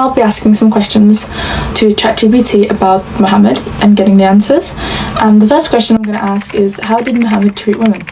I'll be asking some questions to Chatgpt about Muhammad and getting the answers. The first question I'm going to ask is, how did Muhammad treat women?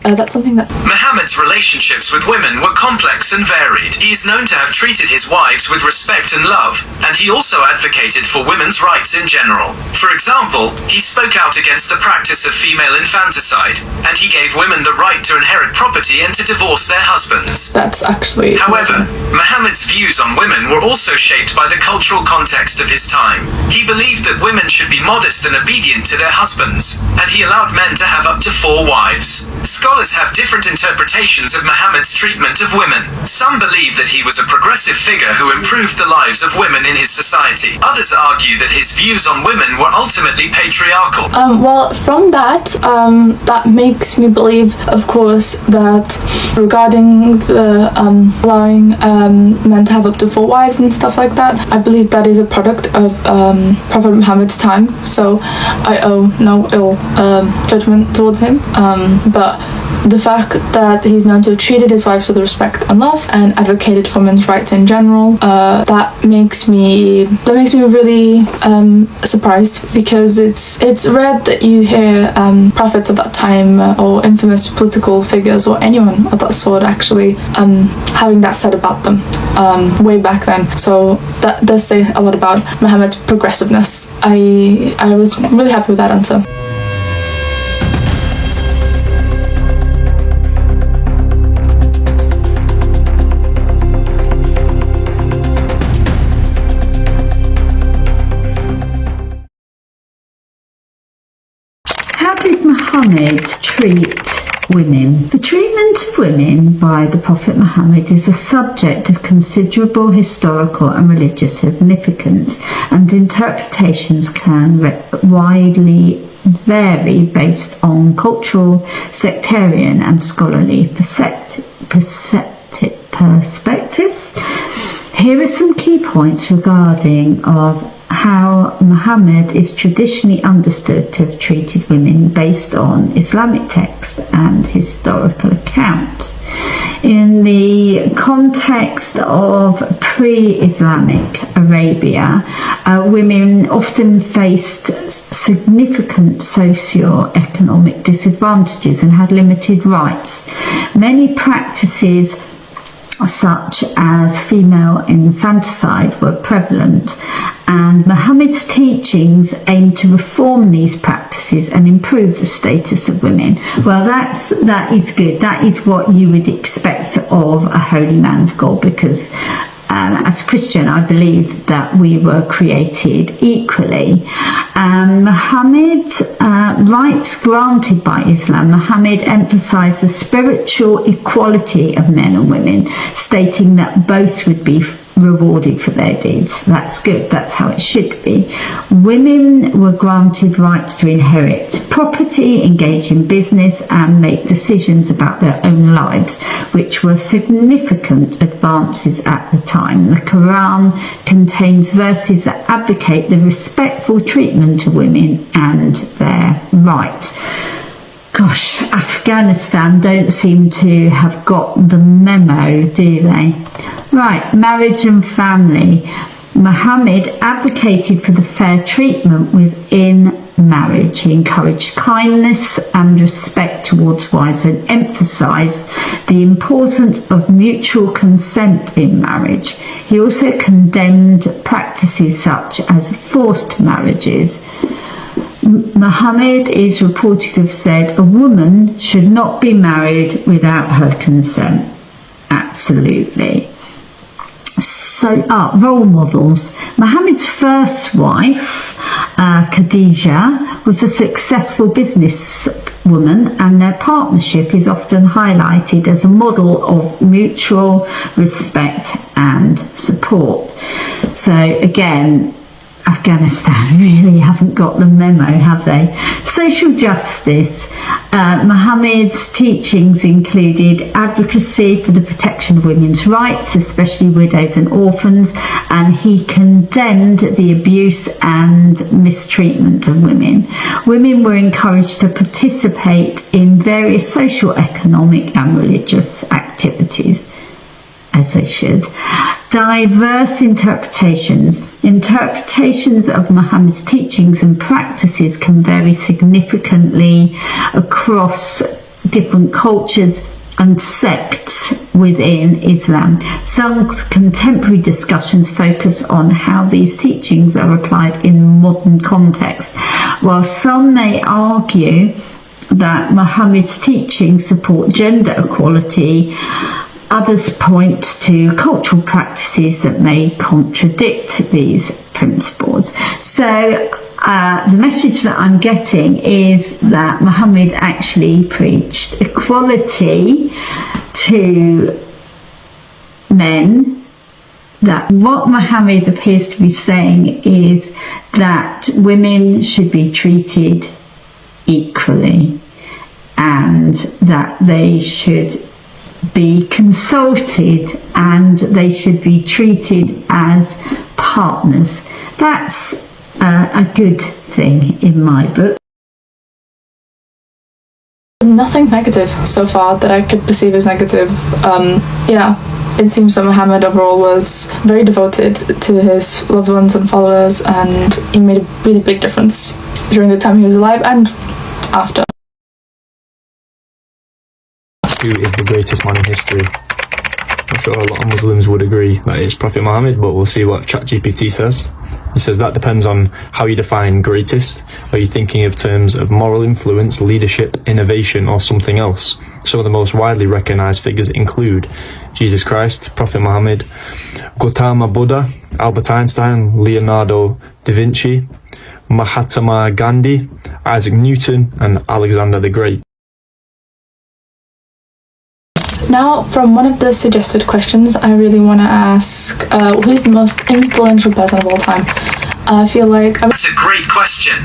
That's something that's... Muhammad's relationships with women were complex and varied. He is known to have treated his wives with respect and love, and he also advocated for women's rights in general. For example, he spoke out against the practice of female infanticide, and he gave women the right to inherit property and to divorce their husbands. That's actually... However, Muhammad's views on women were also shaped by the cultural context of his time. He believed that women should be modest and obedient to their husbands, and he allowed men to have up to 4 wives. Scholars have different interpretations of Muhammad's treatment of women. Some believe that he was a progressive figure who improved the lives of women in his society. Others argue that his views on women were ultimately patriarchal. Well, from that, that makes me believe, of course, that regarding the allowing men to have up to 4 wives and stuff like that, I believe that is a product of Prophet Muhammad's time, so I owe no ill judgment towards him, but the fact that he's known to have treated his wives with respect and love and advocated for men's rights in general, that makes me really surprised, because it's rare that you hear prophets of that time or infamous political figures or anyone of that sort actually having that said about them way back then. So that does say a lot about Muhammad's progressiveness. I was really happy with that answer. Muhammad treat women. The treatment of women by the Prophet Muhammad is a subject of considerable historical and religious significance, and interpretations can widely vary based on cultural, sectarian and scholarly perspectives. Here are some key points regarding how Muhammad is traditionally understood to have treated women based on Islamic texts and historical accounts. In the context of pre-Islamic Arabia, women often faced significant socio-economic disadvantages and had limited rights. Many practices such as female infanticide were prevalent, and Muhammad's teachings aimed to reform these practices and improve the status of women. Well, that is good. That is what you would expect of a holy man of God, because as a Christian, I believe that we were created equally. Muhammad's rights granted by Islam, Muhammad emphasised the spiritual equality of men and women, stating that both would be rewarded for their deeds. That's good. That's how it should be. Women were granted rights to inherit property, engage in business and make decisions about their own lives, which were significant advances at the time. The Quran contains verses that advocate the respectful treatment of women and their rights. Gosh, Afghanistan don't seem to have got the memo, do they? Right, marriage and family. Muhammad advocated for the fair treatment within marriage. He encouraged kindness and respect towards wives and emphasised the importance of mutual consent in marriage. He also condemned practices such as forced marriages. Muhammad is reported to have said a woman should not be married without her consent. Absolutely. So, role models. Muhammad's first wife, Khadija, was a successful businesswoman, and their partnership is often highlighted as a model of mutual respect and support. So again, Afghanistan really haven't got the memo, have they? Social justice. Muhammad's teachings included advocacy for the protection of women's rights, especially widows and orphans, and he condemned the abuse and mistreatment of women. Women were encouraged to participate in various social, economic and religious activities. as they should. Diverse interpretations. Interpretations of Muhammad's teachings and practices can vary significantly across different cultures and sects within Islam. Some contemporary discussions focus on how these teachings are applied in modern context, while some may argue that Muhammad's teachings support gender equality. Others point to cultural practices that may contradict these principles. So the message that I'm getting is that Muhammad actually preached equality to men. That what Muhammad appears to be saying is that women should be treated equally and that they should be consulted and they should be treated as partners. That's a good thing in my book. Nothing negative so far that I could perceive as negative. It seems that Muhammad overall was very devoted to his loved ones and followers, and he made a really big difference during the time he was alive and after. Who is the greatest man in history? I'm sure a lot of Muslims would agree that it's Prophet Muhammad, but we'll see what Chatgpt says. It says that depends on how you define greatest. Are you thinking of terms of moral influence, leadership, innovation, or something else? Some of the most widely recognized figures include Jesus Christ, Prophet Muhammad, Gautama Buddha, Albert Einstein, Leonardo da Vinci, Mahatma Gandhi, Isaac Newton, and Alexander the Great. Now, from one of the suggested questions, I really want to ask, who's the most influential person of all time? I feel like... That's a great question.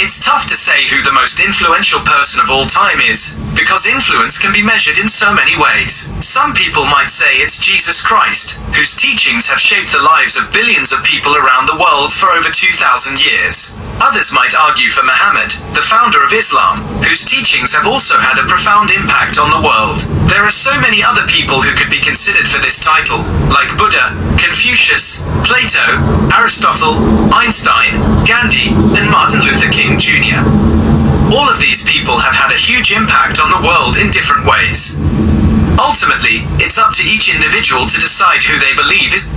It's tough to say who the most influential person of all time is, because influence can be measured in so many ways. Some people might say it's Jesus Christ, whose teachings have shaped the lives of billions of people around the world for over 2,000 years. Others might argue for Muhammad, the founder of Islam, whose teachings have also had a profound impact on the world. There are so many other people who could be considered for this title, like Buddha, Confucius, Plato, Aristotle, Einstein, Gandhi, and Martin Luther King Jr. All of these people have had a huge impact on the world in different ways. Ultimately, it's up to each individual to decide who they believe is...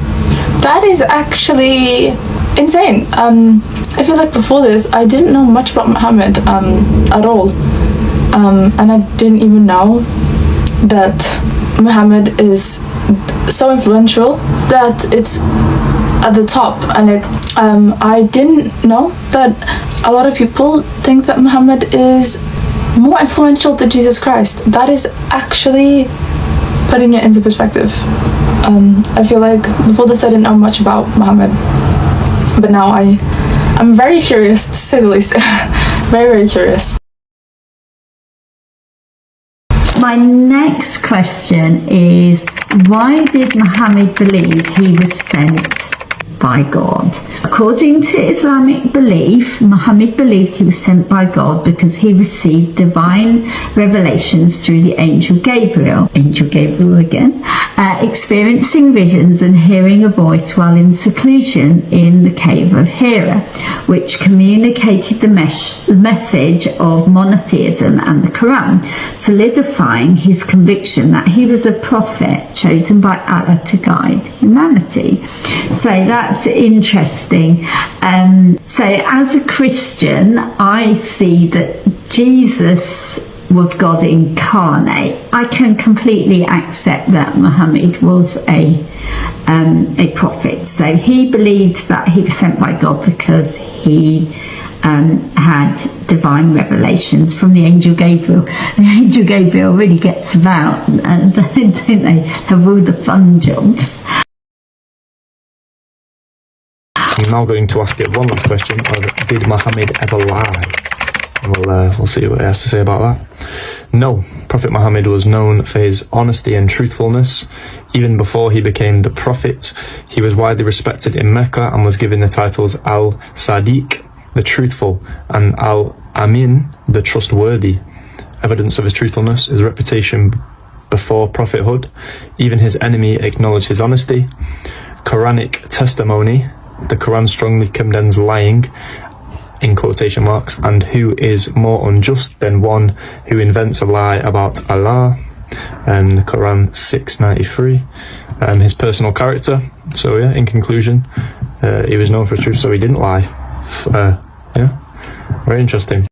That is actually insane. I feel like before this, I didn't know much about Muhammad at all. And I didn't even know that Muhammad is so influential that it's at the top, and I didn't know that a lot of people think that Muhammad is more influential than Jesus Christ. That is actually putting it into perspective. I feel like before this I didn't know much about Muhammad, but now I'm very curious, to say the least. Very, very curious. My next question is, why did Muhammad believe he was sent by God? According to Islamic belief, Muhammad believed he was sent by God because he received divine revelations through the angel Gabriel again, experiencing visions and hearing a voice while in seclusion in the cave of Hira, which communicated the message of monotheism and the Quran, solidifying his conviction that he was a prophet chosen by Allah to guide humanity. So that's interesting. So as a Christian, I see that Jesus was God incarnate. I can completely accept that Muhammad was a prophet. So he believes that he was sent by God because he had divine revelations from the angel Gabriel. The angel Gabriel really gets about, and don't they have all the fun jobs. I'm now going to ask it one last question of, did Muhammad ever lie? And we'll see what he has to say about that. No, Prophet Muhammad was known for his honesty and truthfulness. Even before he became the prophet, he was widely respected in Mecca and was given the titles Al-Sadiq, the truthful, and Al-Amin, the trustworthy. Evidence of his truthfulness is reputation before prophethood. Even his enemy acknowledged his honesty. Quranic testimony. The Quran strongly condemns lying, in quotation marks, and who is more unjust than one who invents a lie about Allah. And the Quran 693. His personal character. So yeah, in conclusion, he was known for his truth, so he didn't lie. Yeah, very interesting.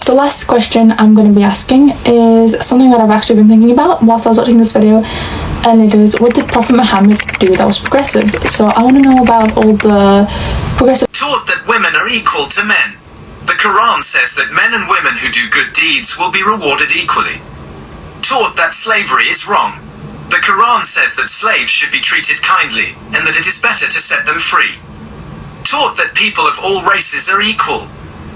The last question I'm going to be asking is something that I've actually been thinking about whilst I was watching this video, and it is, what did Prophet Muhammad do that was progressive? So I want to know about all the progressive... Taught that women are equal to men. The Quran says that men and women who do good deeds will be rewarded equally. Taught that slavery is wrong. The Quran says that slaves should be treated kindly, and that it is better to set them free. Taught that people of all races are equal.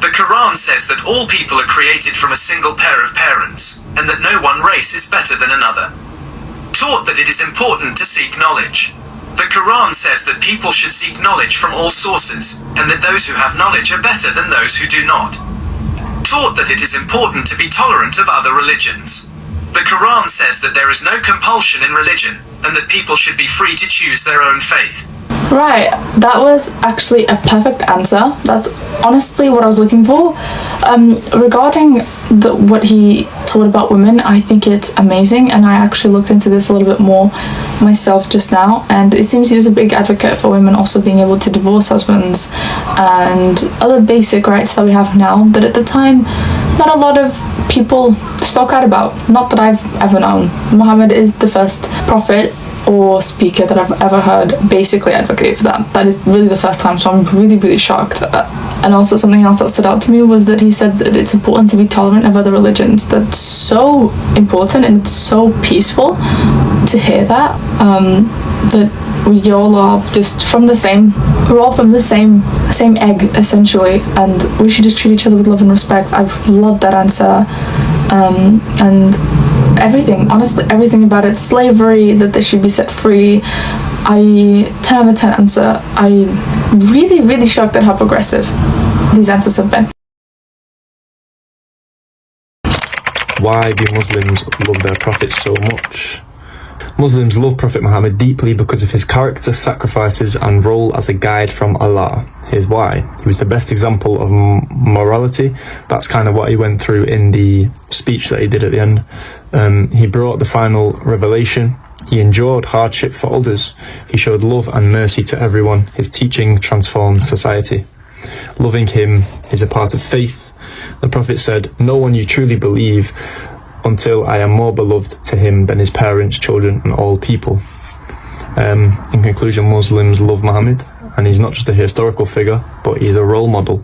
The Quran says that all people are created from a single pair of parents, and that no one race is better than another. Taught that it is important to seek knowledge. The Quran says that people should seek knowledge from all sources, and that those who have knowledge are better than those who do not. Taught that it is important to be tolerant of other religions. The Quran says that there is no compulsion in religion, and that people should be free to choose their own faith. Right, that was actually a perfect answer. That's honestly what I was looking for. Regarding what he taught about women, I think it's amazing, and I actually looked into this a little bit more myself just now, and it seems he was a big advocate for women also being able to divorce husbands and other basic rights that we have now that at the time not a lot of people spoke out about. Not that I've ever known. Muhammad is the first prophet or speaker that I've ever heard basically advocate for that. That is really the first time, so I'm really shocked. And also something else that stood out to me was that he said that it's important to be tolerant of other religions. That's so important, and it's so peaceful to hear that. That we all are just from the same, we're all from the same egg essentially, and we should just treat each other with love and respect. I've loved that answer. And everything, honestly, everything about it, slavery, that they should be set free. 10 out of 10 answer. I'm really shocked at how progressive these answers have been. Why do Muslims love their prophet so much? Muslims love Prophet Muhammad deeply because of his character, sacrifices and role as a guide from Allah. Here's why. He was the best example of morality. That's kind of what he went through in the speech that he did at the end. He brought the final revelation. He endured hardship for others. He showed love and mercy to everyone. His teaching transformed society. Loving him is a part of faith. The Prophet said, "No one you truly believe until I am more beloved to him than his parents, children and all people." In conclusion, Muslims love Muhammad, and he's not just a historical figure, but he's a role model.